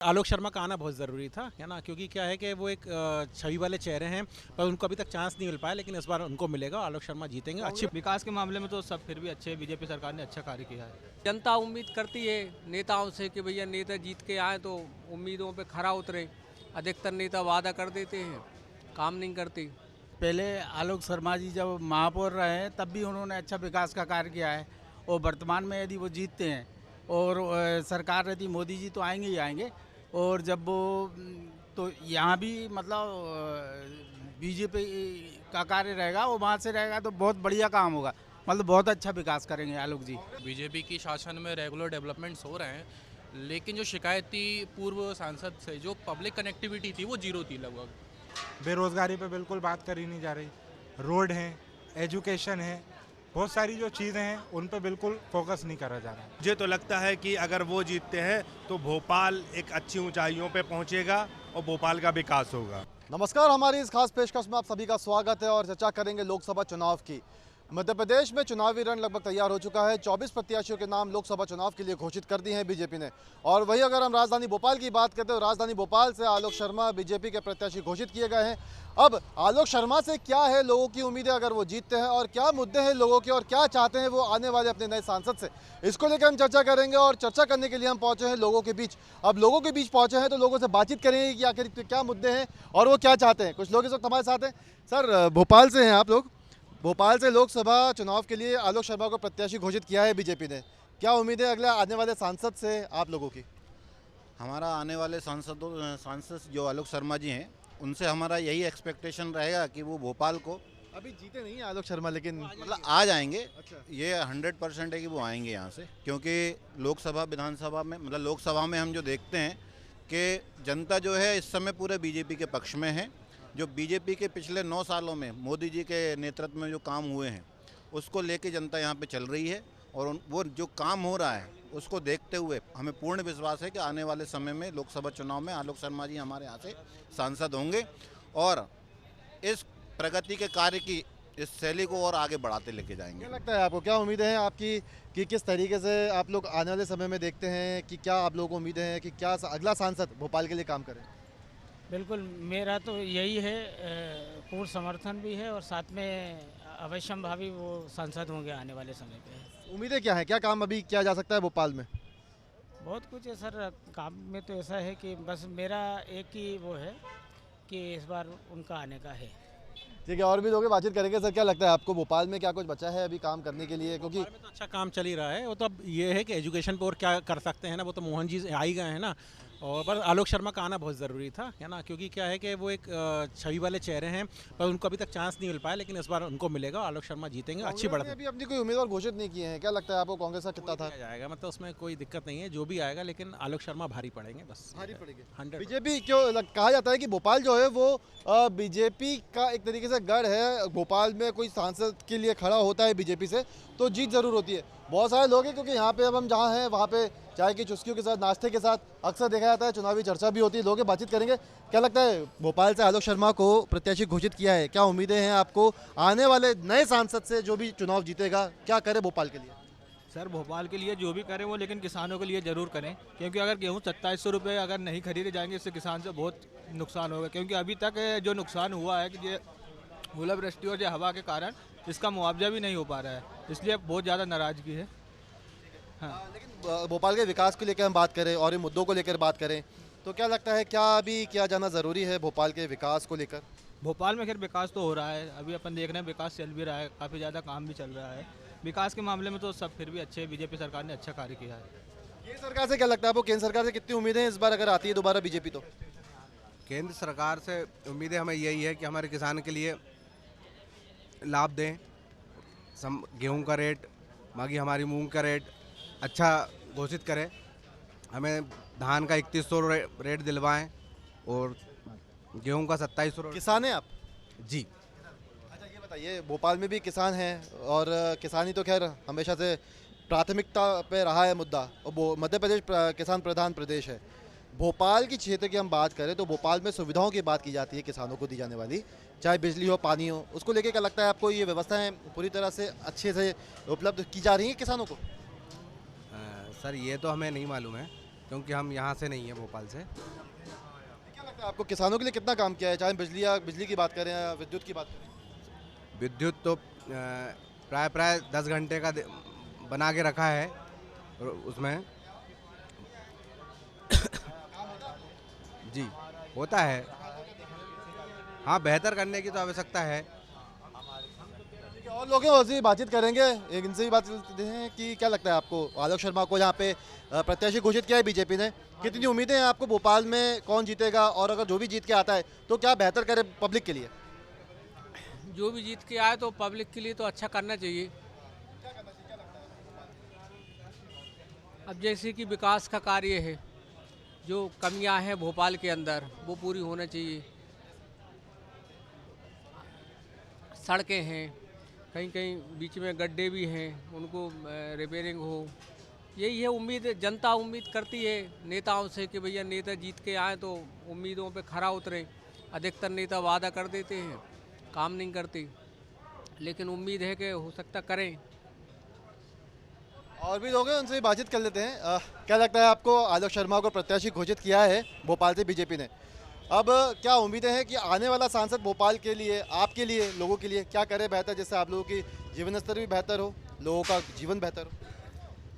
आलोक शर्मा का आना बहुत ज़रूरी था, है ना, क्योंकि क्या है कि वो एक छवि वाले चेहरे हैं, पर उनको अभी तक चांस नहीं मिल पाया, लेकिन इस बार उनको मिलेगा। आलोक शर्मा जीतेंगे। अच्छी विकास के मामले में तो सब फिर भी अच्छे, बीजेपी सरकार ने अच्छा कार्य किया है। जनता उम्मीद करती है नेताओं से कि भैया नेता जीत के आए तो उम्मीदों पे खरा उतरे। अधिकतर नेता वादा कर देते हैं, काम नहीं करते। पहले आलोक शर्मा जी जब महापौर रहे हैं तब भी उन्होंने अच्छा विकास का कार्य किया है, और वर्तमान में यदि वो जीतते हैं और सरकार रहती, मोदी जी तो आएंगे ही आएंगे, और जब वो तो यहाँ भी मतलब बीजेपी का कार्य रहेगा, वो वहाँ से रहेगा तो बहुत बढ़िया काम होगा, मतलब बहुत अच्छा विकास करेंगे आलोक जी। बीजेपी की शासन में रेगुलर डेवलपमेंट्स हो रहे हैं, लेकिन जो शिकायत थी पूर्व सांसद से, जो पब्लिक कनेक्टिविटी थी वो जीरो थी लगभग। बेरोज़गारी पे बिल्कुल बात करी नहीं जा रही। रोड हैं, एजुकेशन है, बहुत सारी जो चीज़ें हैं उन पे बिल्कुल फोकस नहीं करा जा रहा है। मुझे तो लगता है कि अगर वो जीतते हैं तो भोपाल एक अच्छी ऊंचाइयों पे पहुंचेगा और भोपाल का विकास होगा। नमस्कार, हमारी इस खास पेशकश में आप सभी का स्वागत है और चर्चा करेंगे लोकसभा चुनाव की। मध्य प्रदेश में चुनावी रण लगभग तैयार हो चुका है। 24 प्रत्याशियों के नाम लोकसभा चुनाव के लिए घोषित कर दिए हैं बीजेपी ने। और वही अगर हम राजधानी भोपाल की बात करते हैं तो राजधानी भोपाल से आलोक शर्मा बीजेपी के प्रत्याशी घोषित किए गए हैं। अब आलोक शर्मा से क्या है लोगों की उम्मीदें अगर वो जीतते हैं, और क्या मुद्दे हैं लोगों के और क्या चाहते हैं वो आने वाले अपने नए सांसद से, इसको लेकर हम चर्चा करेंगे। और चर्चा करने के लिए हम पहुंचे हैं लोगों के बीच। अब लोगों के बीच पहुंचे हैं तो लोगों से बातचीत करेंगे कि आखिर क्या मुद्दे हैं और वो क्या चाहते हैं। कुछ लोग इस वक्त हमारे साथ हैं। सर, भोपाल से हैं आप लोग। भोपाल से लोकसभा चुनाव के लिए आलोक शर्मा को प्रत्याशी घोषित किया है बीजेपी ने। क्या उम्मीद है अगले आने वाले सांसद से आप लोगों की? हमारा आने वाले सांसद जो आलोक शर्मा जी हैं, उनसे हमारा यही एक्सपेक्टेशन रहेगा कि वो भोपाल को, अभी जीते नहीं है आलोक शर्मा, लेकिन मतलब आ जाएंगे। अच्छा। ये 100% है कि वो आएंगे यहाँ से, क्योंकि लोकसभा विधानसभा में, मतलब लोकसभा में हम जो देखते हैं कि जनता जो है इस समय पूरे बीजेपी के पक्ष में है। जो बीजेपी के पिछले 9 सालों में मोदी जी के नेतृत्व में जो काम हुए हैं उसको लेके जनता यहाँ पे चल रही है, और वो जो काम हो रहा है उसको देखते हुए हमें पूर्ण विश्वास है कि आने वाले समय में लोकसभा चुनाव में आलोक शर्मा जी हमारे यहाँ से सांसद होंगे, और इस प्रगति के कार्य की इस शैली को और आगे बढ़ाते लेके जाएंगे। क्या लगता है आपको, क्या उम्मीदें हैं आपकी कि किस तरीके से आप लोग आने वाले समय में देखते हैं कि क्या आप लोगों को उम्मीदें हैं कि क्या अगला सांसद भोपाल के लिए काम करें? बिल्कुल, मेरा तो यही है, पूर्ण समर्थन भी है, और साथ में अवश्यम भावी वो सांसद होंगे आने वाले समय पे। उम्मीदें क्या है, क्या काम अभी किया जा सकता है भोपाल में? बहुत कुछ है सर, काम में तो ऐसा है कि बस मेरा एक ही वो है कि इस बार उनका आने का है। ठीक है, और भी लोग बातचीत करेंगे। सर, क्या लगता है आपको भोपाल में क्या कुछ बचा है अभी काम करने के लिए? क्योंकि भोपाल में तो अच्छा काम चल ही रहा है। वो तो अब ये है कि एजुकेशन पे और क्या कर सकते हैं ना, वो तो मोहन जी आ ही गए हैं ना। और पर आलोक शर्मा का आना बहुत ज़रूरी था, है ना, क्योंकि क्या है कि वो एक छवि वाले चेहरे हैं, पर उनको अभी तक चांस नहीं मिल पाया, लेकिन इस बार उनको मिलेगा। आलोक शर्मा जीतेंगे। अच्छी बढ़त अभी अपनी कोई उम्मीदवार घोषित नहीं किए हैं। क्या लगता है आपको कांग्रेस का कितना था? जाएगा, मतलब उसमें कोई दिक्कत नहीं है, जो भी आएगा, लेकिन आलोक शर्मा भारी पड़ेंगे बस। भारी पड़ेंगे। 100। बीजेपी क्यों कहा जाता है कि भोपाल जो है वो बीजेपी का एक तरीके से गढ़ है। भोपाल में कोई सांसद के लिए खड़ा होता है बीजेपी से तो जीत जरूर होती है। बहुत सारे लोग हैं, क्योंकि यहाँ पे अब हम जहाँ हैं वहाँ पे चाय की चुस्कियों के साथ, नाश्ते के साथ अक्सर देखा जाता है, चुनावी चर्चा भी होती है। लोग बातचीत करेंगे। क्या लगता है, भोपाल से आलोक शर्मा को प्रत्याशी घोषित किया है, क्या उम्मीदें हैं आपको आने वाले नए सांसद से जो भी चुनाव जीतेगा, क्या करे भोपाल के लिए? सर, भोपाल के लिए जो भी करें वो लेकिन किसानों के लिए ज़रूर करें, क्योंकि अगर गेहूँ 2700 रुपये अगर नहीं खरीदे जाएंगे इससे किसान से बहुत नुकसान होगा। क्योंकि अभी तक जो नुकसान हुआ है कि ये ओलावृष्टि और जो हवा के कारण इसका मुआवजा भी नहीं हो पा रहा है, इसलिए बहुत ज़्यादा नाराज़गी है। हाँ, लेकिन भोपाल के विकास को लेकर हम बात करें और इन मुद्दों को लेकर बात करें तो क्या लगता है, क्या अभी किया जाना ज़रूरी है भोपाल के विकास को लेकर? भोपाल में खैर विकास तो हो रहा है, अभी अपन देख रहे हैं विकास चल भी रहा है, काफ़ी ज़्यादा काम भी चल रहा है। विकास के मामले में तो सब फिर भी अच्छे, बीजेपी सरकार ने अच्छा कार्य किया है। केंद्र सरकार से क्या लगता है आपको, केंद्र सरकार से कितनी उम्मीदें हैं इस बार अगर आती है दोबारा बीजेपी तो? केंद्र सरकार से उम्मीदें हमें यही है कि हमारे किसान के लिए लाभ दें, गेहूं का रेट, बाकी हमारी मूंग का रेट अच्छा घोषित करें, हमें धान का 3100 रेट दिलवाएं और गेहूं का 2700। किसान हैं आप? जी। अच्छा, ये बताइए, भोपाल में भी किसान हैं और किसानी तो खैर हमेशा से प्राथमिकता पे रहा है मुद्दा, और मध्य प्रदेश किसान प्रधान प्रदेश है। भोपाल की क्षेत्र की हम बात करें तो भोपाल में सुविधाओं की बात की जाती है किसानों को दी जाने वाली, चाहे बिजली हो, पानी हो, उसको लेके क्या लगता है आपको, ये व्यवस्थाएं पूरी तरह से अच्छे से उपलब्ध की जा रही हैं किसानों को? सर, ये तो हमें नहीं मालूम है, क्योंकि हम यहाँ से नहीं हैं, भोपाल से। क्या लगता है आपको किसानों के लिए कितना काम किया है, चाहे बिजली की बात करें या विद्युत की बात करें? विद्युत तो प्राय 10 घंटे का बना के रखा है उसमें। जी होता है, हाँ, बेहतर करने की तो आवश्यकता है। और लोग हैं, उनसे बातचीत करेंगे, एक इनसे भी बात करते हैं कि क्या लगता है आपको, आलोक शर्मा को यहाँ पे प्रत्याशी घोषित किया है बीजेपी ने, कितनी उम्मीदें हैं आपको भोपाल में, कौन जीतेगा, और अगर जो भी जीत के आता है तो क्या बेहतर करे पब्लिक के लिए? जो भी जीत के आए तो पब्लिक के लिए तो अच्छा करना चाहिए। अब जैसे कि विकास का कार्य है, जो कमियां हैं भोपाल के अंदर वो पूरी होना चाहिए। सड़कें हैं, कहीं कहीं बीच में गड्ढे भी हैं, उनको रिपेयरिंग हो। यही है उम्मीद, जनता उम्मीद करती है नेताओं से कि भैया नेता जीत के आए तो उम्मीदों पे खरा उतरे। अधिकतर नेता वादा कर देते हैं, काम नहीं करते, लेकिन उम्मीद है कि हो सकता करें। और भी लोग हैं, उनसे भी बातचीत कर लेते हैं। क्या लगता है आपको, आलोक शर्मा को प्रत्याशी घोषित किया है भोपाल से बीजेपी ने, अब क्या उम्मीदें हैं कि आने वाला सांसद भोपाल के लिए, आपके लिए, लोगों के लिए क्या करे बेहतर, जिससे आप लोगों की जीवन स्तर भी बेहतर हो, लोगों का जीवन बेहतर हो?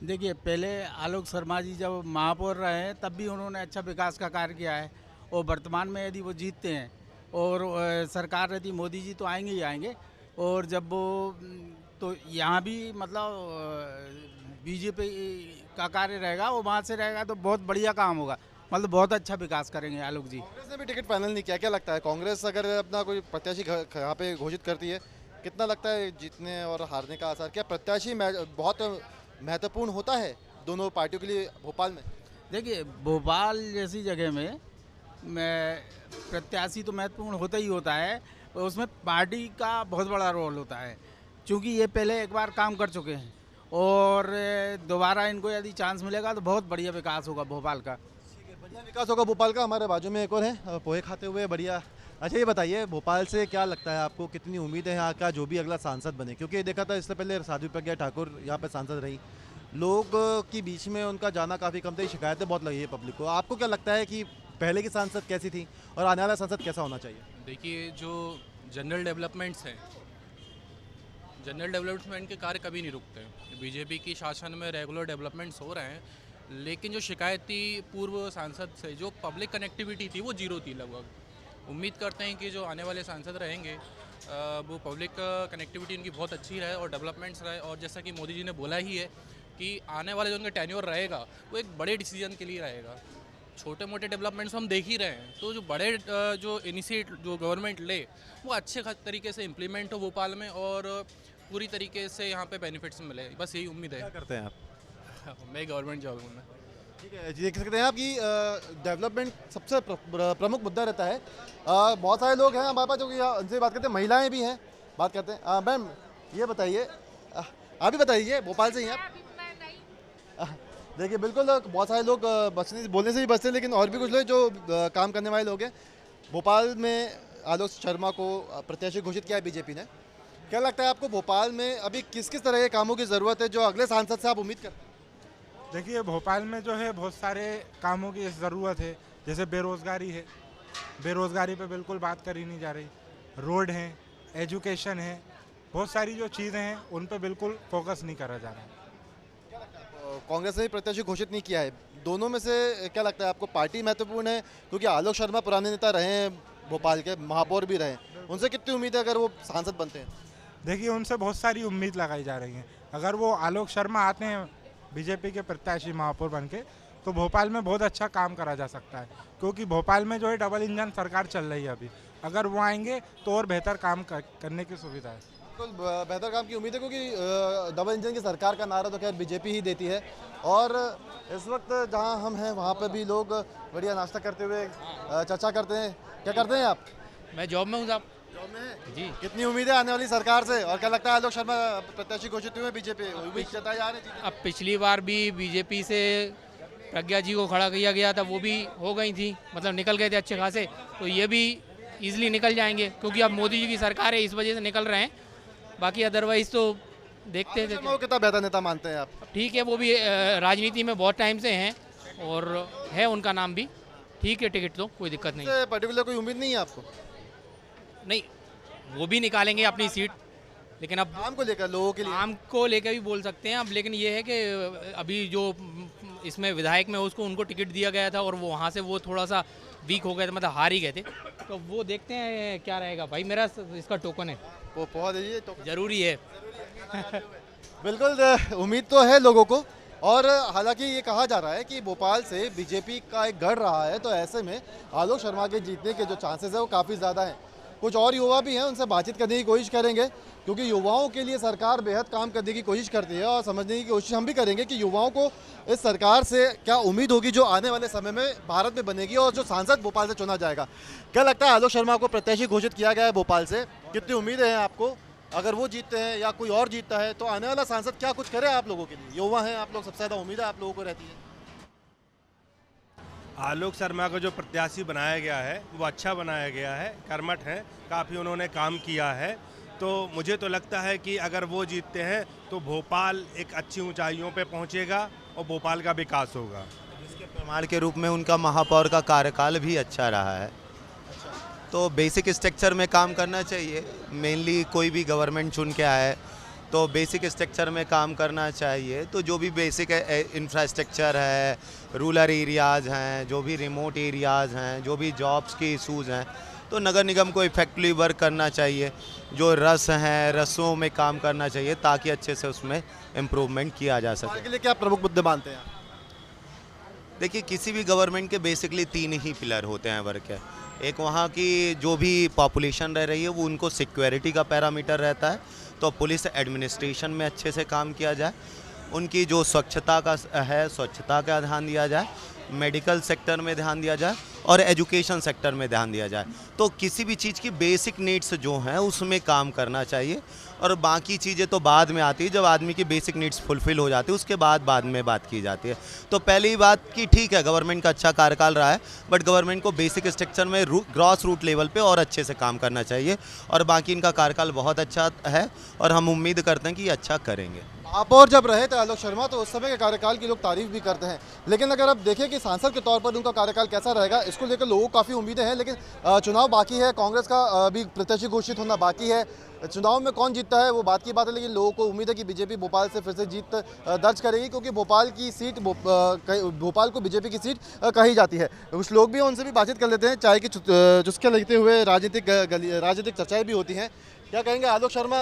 देखिए, पहले आलोक शर्मा जी जब महापौर रहे तब भी उन्होंने अच्छा विकास का कार्य किया है, और वर्तमान में यदि वो जीतते हैं और सरकार रहती मोदी जी तो आएंगे ही आएंगे, और जब वो तो यहाँ भी मतलब बीजेपी का कार्य रहेगा, वो वहाँ से रहेगा तो बहुत बढ़िया काम होगा, मतलब बहुत अच्छा विकास करेंगे आलोक जी। कांग्रेस ने भी टिकट फाइनल नहीं किया, क्या लगता है कांग्रेस अगर अपना कोई प्रत्याशी यहाँ पे घोषित करती है, कितना लगता है जीतने और हारने का असर, क्या प्रत्याशी बहुत महत्वपूर्ण होता है दोनों पार्टियों के लिए भोपाल में? देखिए, भोपाल जैसी जगह में प्रत्याशी तो महत्वपूर्ण होता ही होता है, और उसमें पार्टी का बहुत बड़ा रोल होता है, क्योंकि ये पहले एक बार काम कर चुके हैं, और दोबारा इनको यदि चांस मिलेगा तो बहुत बढ़िया विकास होगा भोपाल का। बढ़िया विकास होगा भोपाल का। हमारे बाजू में एक और है, पोहे खाते हुए, बढ़िया। अच्छा, ये बताइए भोपाल से क्या लगता है आपको, कितनी उम्मीद है यहाँ का जो भी अगला सांसद बने, क्योंकि देखा था इससे पहले साध्वी प्रज्ञा ठाकुर यहाँ पे सांसद रही, लोग के बीच में उनका जाना काफ़ी कम था, शिकायतें बहुत लगी है पब्लिक को। आपको क्या लगता है कि पहले की सांसद कैसी थी और आने वाला सांसद कैसा होना चाहिए? देखिए, जो जनरल डेवलपमेंट्स हैं, जनरल डेवलपमेंट के कार्य कभी नहीं रुकते। बीजेपी की शासन में रेगुलर डेवलपमेंट्स हो रहे हैं, लेकिन जो शिकायत थी पूर्व सांसद से, जो पब्लिक कनेक्टिविटी थी वो जीरो थी लगभग। उम्मीद करते हैं कि जो आने वाले सांसद रहेंगे वो पब्लिक कनेक्टिविटी उनकी बहुत अच्छी रहे और डेवलपमेंट्स रहे, और जैसा कि मोदी जी ने बोला ही है कि आने वाले जो उनका टेन्योर रहेगा वो एक बड़े डिसीजन के लिए रहेगा। छोटे मोटे डेवलपमेंट्स हम देख ही रहे हैं, तो जो बड़े जो इनिशिएट जो गवर्नमेंट ले वो अच्छे तरीके से इम्प्लीमेंट हो भोपाल में, और पूरी तरीके से यहाँ पे बेनिफिट्स मिले, बस यही उम्मीद है। क्या करते हैं आप? मैं गवर्नमेंट जॉब हूँ। ठीक है, देख सकते हैं आप कि डेवलपमेंट सबसे प्रमुख मुद्दा रहता है। बहुत सारे लोग हैं हमारे पास जो कि उनसे बात करते हैं, महिलाएं भी हैं, बात करते हैं। मैम, ये बताइए, आप भी बताइए, भोपाल से ही हैं आप? देखिए, बिल्कुल बहुत सारे लोग बोलने से ही बचते हैं, लेकिन और भी कुछ लोग जो काम करने वाले लोग हैं। भोपाल में आलोक शर्मा को प्रत्याशी घोषित किया है बीजेपी ने, क्या लगता है आपको भोपाल में अभी किस किस तरह के कामों की ज़रूरत है जो अगले सांसद से आप उम्मीद करते हैं? देखिए, भोपाल में जो है बहुत सारे कामों की ज़रूरत है, जैसे बेरोज़गारी है, बेरोज़गारी पे बिल्कुल बात करी नहीं जा रही, रोड हैं, एजुकेशन है, बहुत सारी जो चीज़ें हैं उन पे बिल्कुल फोकस नहीं करा जा रहा है। कांग्रेस ने भी प्रत्याशी घोषित नहीं किया है, दोनों में से क्या लगता है आपको पार्टी महत्वपूर्ण है, क्योंकि आलोक शर्मा पुराने नेता रहे हैं, भोपाल के महापौर भी रहे, उनसे कितनी उम्मीद है अगर वो सांसद बनते हैं? देखिए, उनसे बहुत सारी उम्मीद लगाई जा रही है। अगर वो आलोक शर्मा आते हैं बीजेपी के प्रत्याशी महापौर बन के, तो भोपाल में बहुत अच्छा काम करा जा सकता है, क्योंकि भोपाल में जो है डबल इंजन सरकार चल रही है अभी, अगर वो आएंगे तो और बेहतर काम करने की सुविधा है। बिल्कुल बेहतर काम की उम्मीद है, क्योंकि डबल इंजन की सरकार का नारा तो खैर बीजेपी ही देती है। और इस वक्त जहां हम हैं वहां पर भी लोग बढ़िया नाश्ता करते हुए चर्चा करते हैं। क्या करते हैं आप? मैं जॉब में हूँ साहब। जॉब में है जी। कितनी उम्मीद है आने वाली सरकार से, और क्या लगता है आलोक शर्मा प्रत्याशी घोषित हुए बीजेपी उम्मीद जताई जा रही है? अब पिछली बार भी बीजेपी से प्रज्ञा जी को खड़ा किया गया था, वो भी हो गई थी, मतलब निकल गए थे अच्छे खासे, तो ये भी इजीली निकल जाएंगे, क्योंकि अब मोदी जी की सरकार है, इस वजह से निकल रहे हैं। बाकी अदरवाइज तो देखते थे। कितना बेहतर नेता मानते हैं आप? ठीक है, वो भी राजनीति में बहुत टाइम से हैं और है उनका नाम भी, ठीक है टिकट तो कोई दिक्कत नहीं। पर्टिकुलर कोई उम्मीद नहीं है आपको? नहीं, वो भी निकालेंगे अपनी सीट, लेकिन अब आम को लेकर, लोगों के लिए आम को लेकर भी बोल सकते हैं अब, लेकिन ये है कि अभी जो इसमें विधायक में उसको उनको टिकट दिया गया था और वो वहाँ से वो थोड़ा सा वीक हो गए थे, मतलब हार ही गए थे, तो वो देखते हैं क्या रहेगा। भाई मेरा इसका टोकन है, वो पहुँच दीजिए तो ज़रूरी है। बिल्कुल उम्मीद तो है लोगों को। और हालांकि ये कहा जा रहा है कि भोपाल से बीजेपी का एक गढ़ रहा है, तो ऐसे में आलोक शर्मा के जीतने के जो चांसेस है वो काफ़ी ज़्यादा हैं। कुछ और युवा भी हैं, उनसे बातचीत करने की कोशिश करेंगे, क्योंकि युवाओं के लिए सरकार बेहद काम करने की कोशिश करती है और समझने की कोशिश हम भी करेंगे कि युवाओं को इस सरकार से क्या उम्मीद होगी जो आने वाले समय में भारत में बनेगी और जो सांसद भोपाल से चुना जाएगा। क्या लगता है, आलोक शर्मा को प्रत्याशी घोषित किया गया है भोपाल से, कितनी उम्मीदें हैं आपको? अगर वो जीतते हैं या कोई और जीतता है तो आने वाला सांसद क्या कुछ करे आप लोगों के लिए? युवा हैं आप लोग, सबसे ज़्यादा उम्मीद है आप लोगों को रहती है। आलोक शर्मा को जो प्रत्याशी बनाया गया है वो अच्छा बनाया गया है, कर्मठ हैं, काफ़ी उन्होंने काम किया है, तो मुझे तो लगता है कि अगर वो जीतते हैं तो भोपाल एक अच्छी ऊंचाइयों पे पहुंचेगा और भोपाल का विकास होगा। इसके प्रमाण के रूप में उनका महापौर का कार्यकाल भी अच्छा रहा है, तो बेसिक स्ट्रक्चर में काम करना चाहिए। मेनली कोई भी गवर्नमेंट चुन के आए तो बेसिक स्ट्रक्चर में काम करना चाहिए, तो जो भी बेसिक इंफ्रास्ट्रक्चर है, रूरल एरियाज़ हैं, जो भी रिमोट एरियाज़ हैं, जो भी जॉब्स के इशूज़ हैं, तो नगर निगम को इफेक्टिवली वर्क करना चाहिए। जो रस हैं, रसों में काम करना चाहिए ताकि अच्छे से उसमें इम्प्रूवमेंट किया जा सके। के लिए क्या प्रमुख मुद्दे मानते हैं? देखिए, किसी भी गवर्नमेंट के बेसिकली 3 ही पिलर होते हैं वर्क के। एक वहाँ की जो भी पॉपुलेशन रह रही है वो उनको सिक्योरिटी का पैरामीटर रहता है, तो पुलिस एडमिनिस्ट्रेशन में अच्छे से काम किया जाए। उनकी जो स्वच्छता का है, स्वच्छता का ध्यान दिया जाए, मेडिकल सेक्टर में ध्यान दिया जाए और एजुकेशन सेक्टर में ध्यान दिया जाए। तो किसी भी चीज़ की बेसिक नीड्स जो हैं उसमें काम करना चाहिए, और बाकी चीज़ें तो बाद में आती है। जब आदमी की बेसिक नीड्स फुलफ़िल हो जाती है उसके बाद में बात की जाती है। तो पहली बात कि ठीक है, गवर्नमेंट का अच्छा कार्यकाल रहा है, बट गवर्नमेंट को बेसिक स्ट्रक्चर में ग्रॉस रूट लेवल पे और अच्छे से काम करना चाहिए, और बाकी इनका कार्यकाल बहुत अच्छा है और हम उम्मीद करते हैं कि ये अच्छा करेंगे। महापौर जब रहे थे आलोक शर्मा तो उस समय के कार्यकाल की लोग तारीफ भी करते हैं, लेकिन अगर अब देखें कि सांसद के तौर पर उनका कार्यकाल कैसा रहेगा, इसको लेकर लोगों को काफ़ी उम्मीदें हैं। लेकिन चुनाव बाकी है, कांग्रेस का भी प्रत्याशी घोषित होना बाकी है। चुनाव में कौन जीतता है वो बात की बात है, लेकिन लोगों को उम्मीद है कि बीजेपी भोपाल से फिर से जीत दर्ज करेगी, क्योंकि भोपाल की सीट भोपाल को बीजेपी की सीट कही जाती है। कुछ लोग भी हैं, उनसे भी बातचीत कर लेते हैं। चाय की चुस्के लगते हुए राजनीतिक चर्चाएँ भी होती हैं। क्या कहेंगे, आलोक शर्मा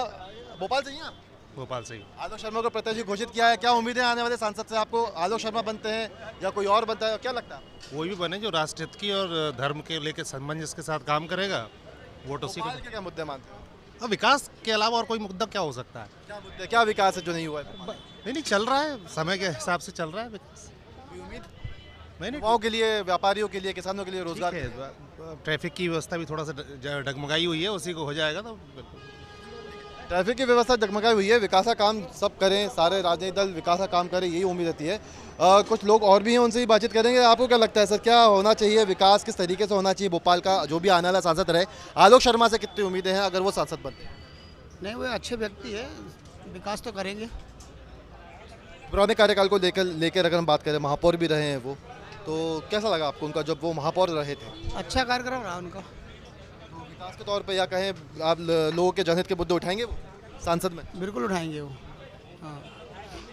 भोपाल से ही हैं? भोपाल से ही आलोक शर्मा को प्रत्याशी घोषित किया है, क्या उम्मीदें आने वाले सांसद से आपको? आलोक शर्मा बनते हैं या कोई और बनता है, क्या लगता है? कोई भी बने जो राष्ट्रहित की और धर्म के लेकर सामंजस्य के साथ काम करेगा, वोट उसी को। के क्या मुद्दे मानते हैं? विकास के अलावा और कोई मुद्दा क्या हो सकता है? क्या मुद्दे, क्या विकास है जो नहीं हुआ है? नहीं, चल रहा है, समय के हिसाब से चल रहा है विकास। कोई उम्मीद नहीं, युवाओं के लिए, व्यापारियों के लिए, किसानों के लिए रोजगार? ट्रैफिक की व्यवस्था भी थोड़ा सा डगमगाई हुई है, उसी को हो जाएगा तो ट्रैफिक की व्यवस्था जगमगाई हुई है। विकास का काम सब करें, सारे राजनीतिक दल विकास का काम करें, यही उम्मीद रहती है। कुछ लोग और भी हैं, उनसे ही बातचीत करेंगे। आपको क्या लगता है सर, क्या होना चाहिए, विकास किस तरीके से होना चाहिए भोपाल का, जो भी आने वाला सांसद रहे? आलोक शर्मा से कितनी उम्मीदें हैं अगर वो सांसद बनते हैं? नहीं, वो अच्छे व्यक्ति है, विकास तो करेंगे। पुराने कार्यकाल को लेकर अगर हम बात करें, महापौर भी रहे हैं वो, तो कैसा लगा आपको उनका जब वो महापौर रहे थे? अच्छा कार्यक्रम रहा उनका। विकास के तौर पे या कहें आप लोगों के जनहित के मुद्दे उठाएंगे वो सांसद में? बिल्कुल उठाएंगे वो। हाँ,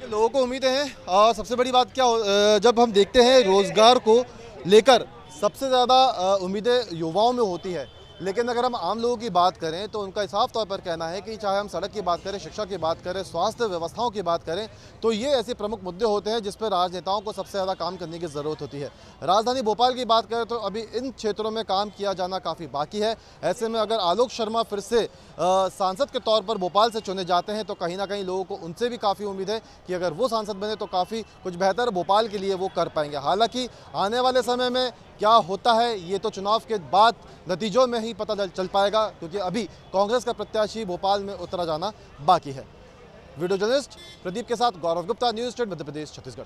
लोगों को उम्मीदें हैं। और सबसे बड़ी बात क्या जब हम देखते हैं रोजगार को लेकर सबसे ज़्यादा उम्मीदें युवाओं में होती है, लेकिन अगर हम आम लोगों की बात करें तो उनका साफ तौर पर कहना है कि चाहे हम सड़क की बात करें, शिक्षा की बात करें, स्वास्थ्य व्यवस्थाओं की बात करें, तो ये ऐसे प्रमुख मुद्दे होते हैं जिस पर राजनेताओं को सबसे ज़्यादा काम करने की ज़रूरत होती है। राजधानी भोपाल की बात करें तो अभी इन क्षेत्रों में काम किया जाना काफ़ी बाकी है। ऐसे में अगर आलोक शर्मा फिर से सांसद के तौर पर भोपाल से चुने जाते हैं तो कहीं ना कहीं लोगों को उनसे भी काफ़ी उम्मीद है कि अगर वो सांसद बने तो काफ़ी कुछ बेहतर भोपाल के लिए वो कर पाएंगे। हालांकि आने वाले समय में क्या होता है ये तो चुनाव के बाद नतीजों में ही पता चल पाएगा, क्योंकि अभी कांग्रेस का प्रत्याशी भोपाल में उतरा जाना बाकी है। वीडियो जर्नलिस्ट प्रदीप के साथ गौरव गुप्ता, न्यूज़ 8 मध्य प्रदेश, छत्तीसगढ़।